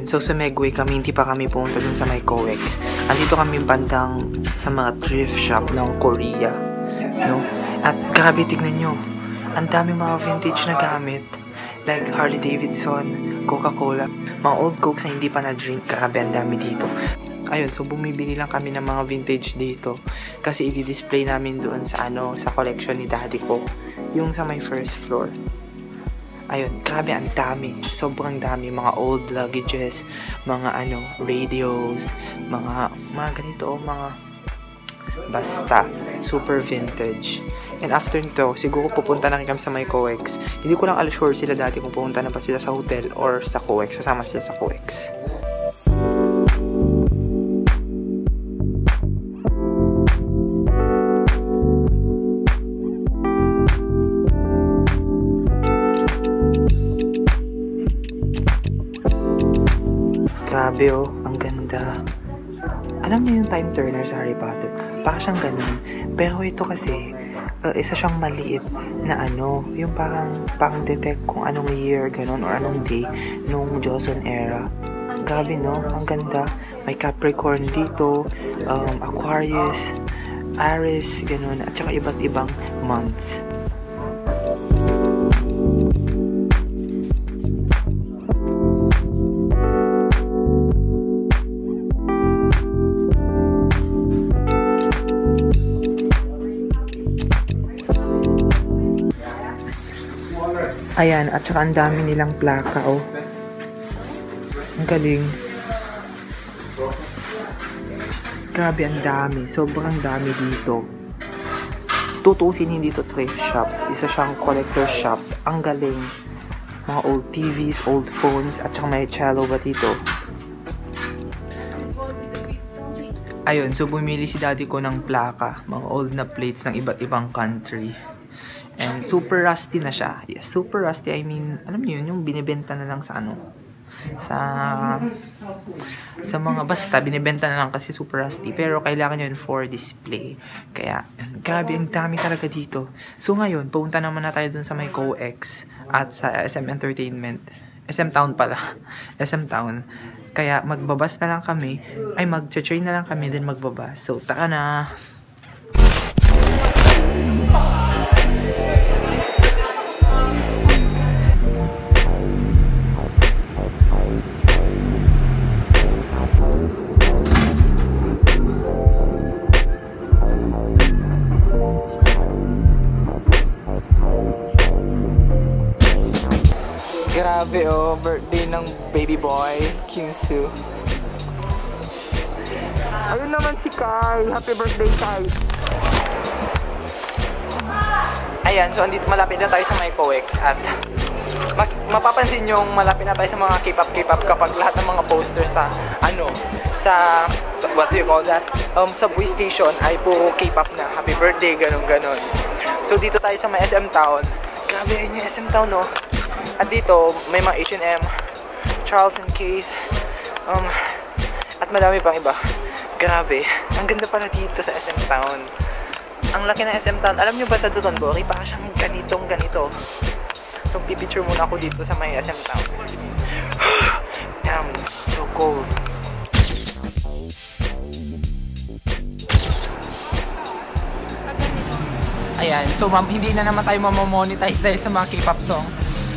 So sa Megway kami, hindi pa kami pumunta dun sa may COEX. Andito kami bandang sa mga thrift shop ng Korea, no? At grabe, tignan nyo, ang dami mga vintage na gamit, like Harley Davidson, Coca-Cola, mga old cokes na hindi pa na-drink. Grabe, ang dami dito. Ayun, so bumibili lang kami ng mga vintage dito kasi i-display namin doon sa sa collection ni daddy ko, yung sa my first floor. Ayun, grabe, ang dami. Sobrang dami. Mga old luggages, mga radios, mga ganito, mga basta, super vintage. And after nito, siguro pupunta na kami sa may COEX. Hindi ko lang sure sila dati kung pupunta na pa sila sa hotel or sa COEX. Sasama sila sa COEX. Grabe oh, ang ganda. Alam niyo yung time turner sa Harry Potter? Baka siyang ganun. Pero ito kasi, isa siyang maliit na yung parang detect kung anong year, ganun, or anong day nung Joseon era. Grabe no, ang ganda. May Capricorn dito, Aquarius, Aries, ganun, at saka iba't ibang months. Ayan, at saka ang dami nilang plaka, oh. Ang galing. Grabe, ang dami. Sobrang dami dito. Tutusin, hindi to thrift shop. Isa siyang collector shop. Ang galing. Mga old TVs, old phones, at saka may cello ba dito. Ayun, so bumili si daddy ko ng plaka. Mga old na plates ng iba't ibang country. And super rusty na siya. Yes, super rusty. I mean, alam niyo yun, yung binibenta na lang sa sa mga basta, binibenta na lang kasi super rusty. Pero kailangan yun for display. Kaya, grabe, ang dami talaga dito. So ngayon, pupunta naman na tayo dun sa may COEX at sa SM Entertainment. SM Town pala. SM Town. Kaya magbabas na lang kami. Ay, mag-train na lang kami, then magbabas. So, taka na! Grabe oh, birthday ng baby boy, Kyungsu. Ayun naman si Kai. Happy birthday, Kai. Ayan, so andito malapit na tayo sa may COEX at mapapansin yung malapit na tayo sa mga K-pop kapag lahat ng mga posters sa what do you call that? Subway station ay puro K-pop na. Happy birthday, ganun. So dito tayo sa may SM Town. Grabe, yun yung SM Town, no? At dito, may mga H&M, Charles & Keith, at madami pang iba. Grabe, ang ganda pala dito sa SM Town. Ang laki ng SM Town. Alam nyo ba sa Dotonbori, baka siyang ganito. So, pipicture muna ako dito sa may SM Town. Damn, so cold. Ayan, so hindi na naman tayo mamamonetize dahil sa mga K-pop song.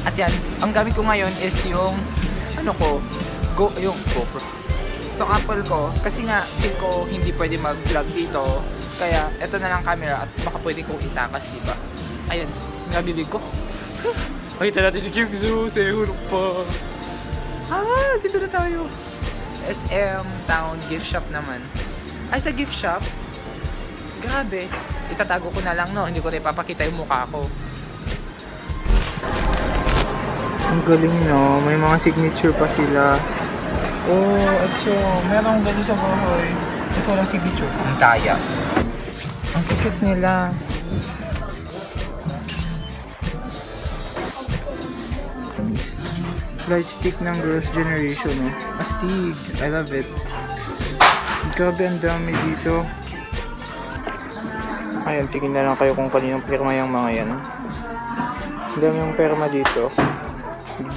At yan, ang gamit ko ngayon is yung yung GoPro. Itong Apple ko, kasi nga feel ko hindi pwede mag-vlog dito. Kaya ito na lang camera at baka pwede kong itakas, diba? Ayun, nabibig ko. Makita natin si Kyungsu, sehurok pa. Dito na tayo. SM Town gift shop naman. Ay, sa gift shop? Grabe. Itatago ko na lang, no? Hindi ko na ipapakita yung mukha ko. Ang galing, no? May mga signature pa sila. Oh, EXO. Meron gano'n sa bahay. Mas walang signature. Ang taya. Ang cute nila. Light stick ng Girls' Generation, no? Astig. I love it. Grabe, ang dami dito. Ayan, tingin na lang kayo kung kaninong pirma yung mga yan. Ang dami yung pirma dito.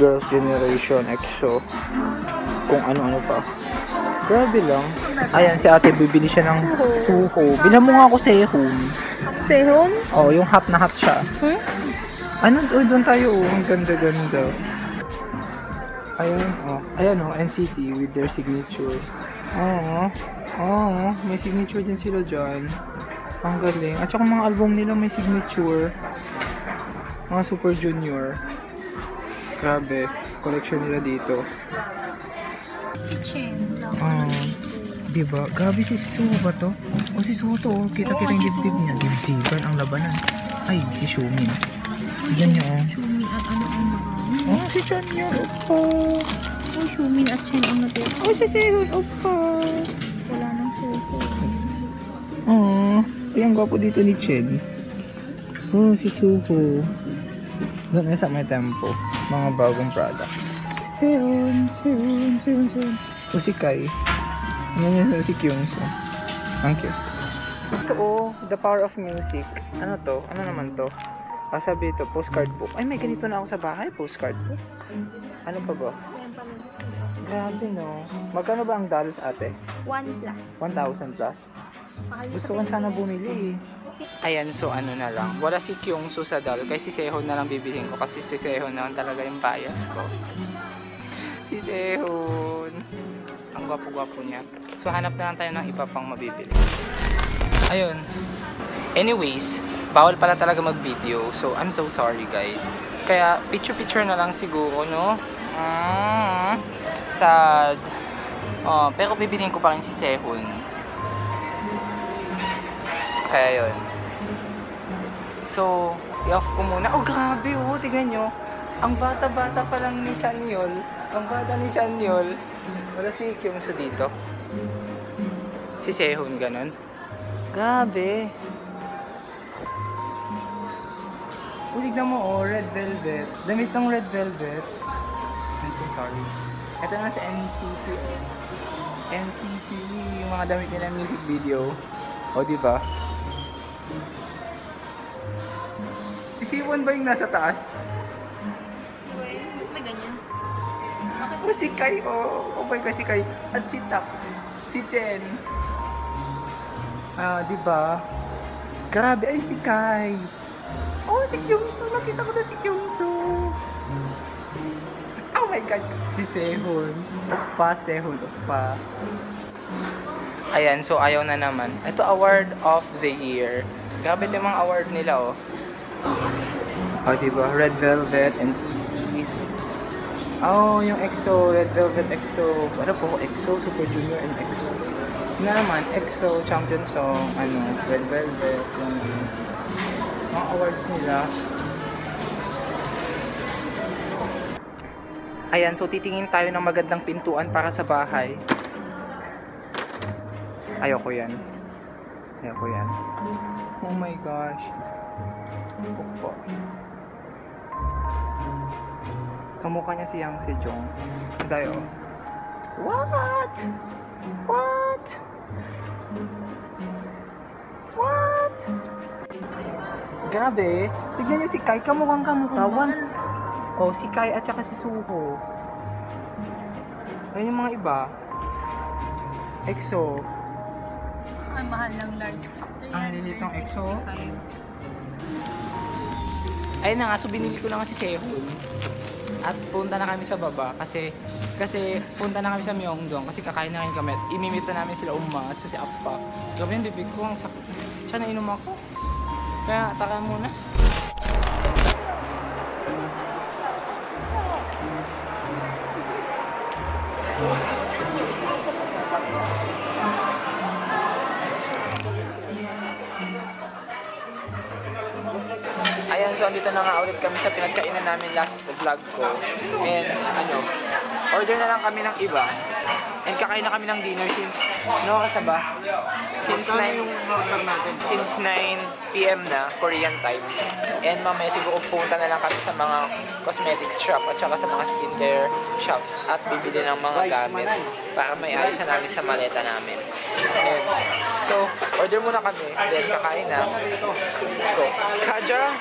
Girls' Generation, EXO. kung ano-ano pa. Grabe lang. Ayan, si ate, bibili siya ng suho. Bilhan mo nga ako sehon. Sehon? Oh, yung hot na hot siya. Hmm? Ano? Oh, doon tayo. Oh. Ang ganda-ganda. Ayun, oh. Ayan, oh. NCT with their signatures. Oo. Oo. May signature din sila dyan. Ang galing. At saka mga album nila may signature. Mga Super Junior. Grabe. Collection nila dito. Si Chen. Diba? Grabe si Suho ba to? O si Suho to, oh. Kita-kita yung dibdib niya. Dibdiban ang labanan. Ay, si Xiumin. Tignan niyo, oh. Xiumin at ano ang mga. Oh, si Chan niya, opa. Oh, Xiumin at Chen ang natin. Oh, si Sehun, opa. Wala nang suko. Oh, ay, ang gwapo dito ni Chen. Oh, si Suho. Doon na sa may tempo. Mga bagong product. Si Sehun. O si Kai. Ano si Kyungso. Ang cute. Ito oh, The Power of Music. Ano to? Ano naman to? Sabi ito, postcard book. Ay, may ganito na ako sa bahay, postcard book. Ano pa ba? Grabe no. Magkano ba ang dollars ate? 1 plus. 1,000 plus. Gusto ko sana bumili eh. Ayan, so ano na lang. Wala si Kyungso sa doll. Kaya si Sehun na lang bibilhin ko. Kasi si Sehun naman talaga yung bias ko. Si Sehun. Ang gwapo-gwapo niya. So hanap na lang tayo ng iba pang mabibili. Ayun. Anyways, bawal pala talaga mag-video. So I'm so sorry guys. Kaya picture-picture na lang siguro, no? Sad. Pero bibiliin ko pa rin si Sehun. Kaya yun. So, i-off ko muna. Oh, grabe oh. Tignan nyo. Ang bata-bata pa lang ni Chanyol. Ang bata ni Chanyol. Wala si Kyungso dito. Si Sehun, ganun. Grabe. Oh, tignan mo oh. Red velvet. Damit ng red velvet. I'm so sorry. Ito na sa NCT. NCT. Yung mga damit nila music video. O, diba? Si Siwon ba yung nasa taas? May ganyan. O si Kai, oh my God, si Kai. At si Tak, si Chen. Diba? Grabe, ay si Kai. Oh, si Kyungso, nakita ko na si Kyungso. Oh my God, si Sehun. Sehun, oppa. Ayan, so ayaw na naman. Ito, award of the year. Grabe yung mga award nila, oh. Oh, diba? Red Velvet and oh, yung EXO, Red Velvet EXO. Ano po? EXO, Super Junior and EXO. Yun na naman, EXO, Champion Song, Red Velvet, yung mga awards nila. Ayan, so titingin tayo ng magandang pintuan para sa bahay. Ayoko yan. Ayoko yan. Oh my gosh. Opo. Kamukha niya si Yang Sejong. Tayo. What? What? What? Grabe. Tignan niyo si Kai. Kamukhang kamukha. Oh, si Kai at saka si Suho. Ayun yung mga iba. EXO. Ang mahal ng large. Ang lilit ng EXO. Ayun na nga. So binili ko na nga si Sehun. At punta na kami sa baba kasi punta na kami sa Myeongdong kasi kakain na rin kami at imimit na namin sila Uma at si Appa. Grabe yung bibig ko, ang sakit. Siya nainom ako. Kaya taka muna. Ayan, so andito na nga ulit kami sa pinagkainan namin last vlog ko. And order na lang kami ng iba. And kakain na kami ng dinner since, kasaba? Since 9 PM na, Korean time. And mamaya siguro pumunta na lang kami sa mga cosmetics shop at saka sa mga skincare shops at bibili ng mga gamit para may ayos na namin sa maleta namin. And, so, order muna kami, then kakain na. So, Kaja!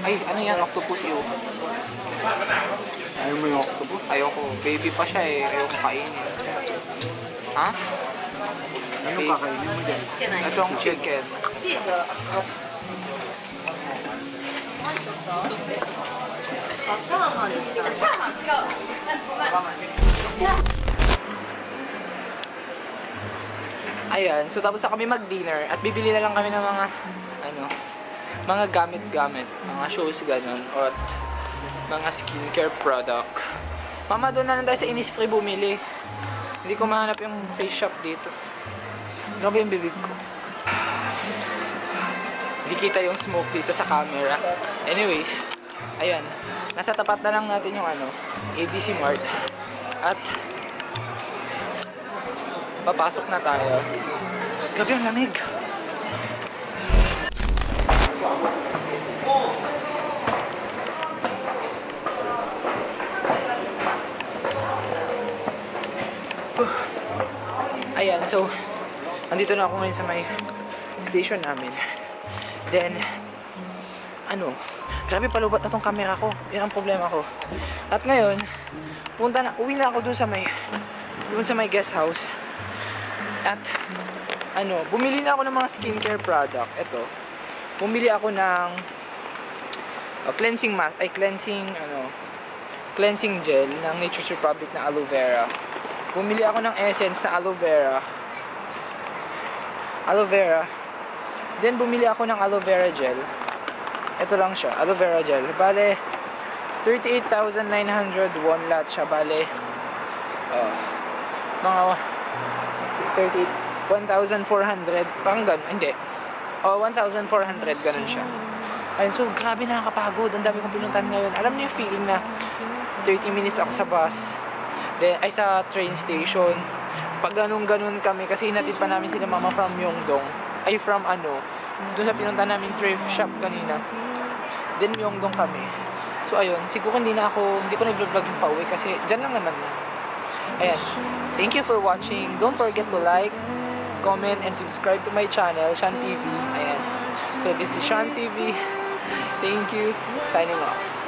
Ay, ano yan? Octopus yun. Ayaw mo yung octopus? Ayoko. Baby pa siya eh. Ayoko kainin. Ha? Anong kakainin mo dyan? Ito ang chicken. Ayan, so tapos na kami mag-dinner at bibili na lang kami ng mga gamit-gamit, mga shoes ganun, or mga skincare product. Mama, doon na lang tayo sa Innisfree bumili. Hindi ko mahanap yung face shop dito. Grabe yung bibig ko. Hindi kita yung smoke dito sa camera. Anyways, ayan. Nasa tapat na lang natin yung ABC Mart. At papasok na tayo. Grabe ang lamig. Ayan, so andito na ako ngayon sa may station namin. Then grabe palubat na tong camera ko. Yan ang problema ko. At ngayon, uwi na ako doon sa may guest house. At bumili na ako ng mga skincare product. Ito. Bumili ako ng cleansing gel ng Nature's Republic na aloe vera. Bumili ako ng essence na aloe vera. Then bumili ako ng aloe vera gel. Ito lang siya, aloe vera gel. Bale 38,900 won lahat siya. Bale mga 1,400 parang ganun. Hindi. 1,400 ganun siya. Ayun, so grabe nakakapagod. Ang dami kong pinuntahan ngayon. Alam niyo yung feeling na 30 minutes ako sa bus. Then, sa train station. Pag ganun kami, kasi hinatid pa namin sila mama from Myeongdong. Doon sa pinuntahan namin thrift shop kanina. Then, Myeongdong kami. So, ayun. Siguro hindi ko na i-vlog yung pauwi kasi dyan lang naman na. Ayan. Thank you for watching. Don't forget to like, comment, and subscribe to my channel, Shan TV. Ayan. So, this is Shan TV. Thank you. Signing off.